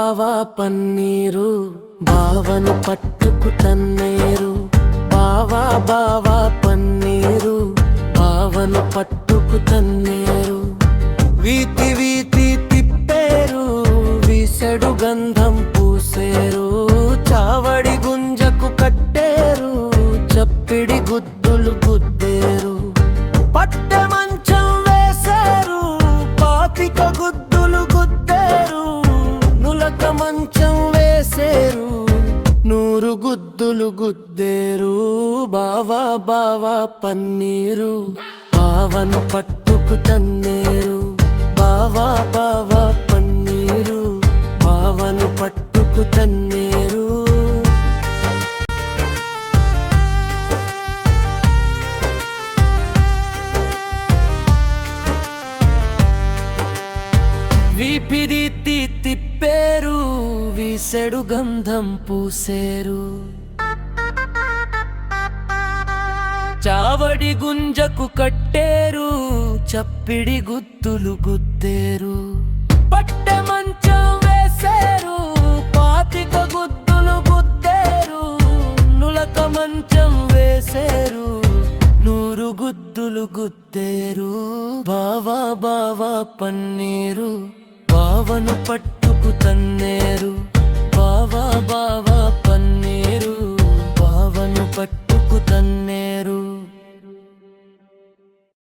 బావా పన్నీరు బావను పట్టుకు తన్నేరు బావా బావా పన్నీరు బావను పట్టుకు తన్నేరు వీతి వీతి తిప్పేరు వీసెడు గంధం పూసేరు చావడి గుంజకు కట్టేరు చప్పిడి గుద్దులు గుద్దేరు పట్టె మంచం వేసేరు పాతిక గుద్దులు గుద్దేరు నులక మంచం వేసేరు నూరు గుద్దులు గుద్దేరు బావా బావా పన్నీరు బావను పట్టుకు తన్నేరు బావా బావా పన్నీరు బావను పట్టుకు తన్నేరు వీపిరీతి తిప్పేరు వీసెడు గంధం పూసేరు చావడి గుంజకు కట్టేరు చప్పిడి గుద్దులు గుద్దేరు పట్టె మంచం వేసేరు పాతిక గుద్దులు గుద్దేరు నులక మంచం వేసేరు నూరు గుద్దులు గుద్దేరు బావా బావా పన్నీరు బావను పట్టుకు తన్నేరు బావా బావా పన్నీరు బావను పట్టుకు తన్నేరు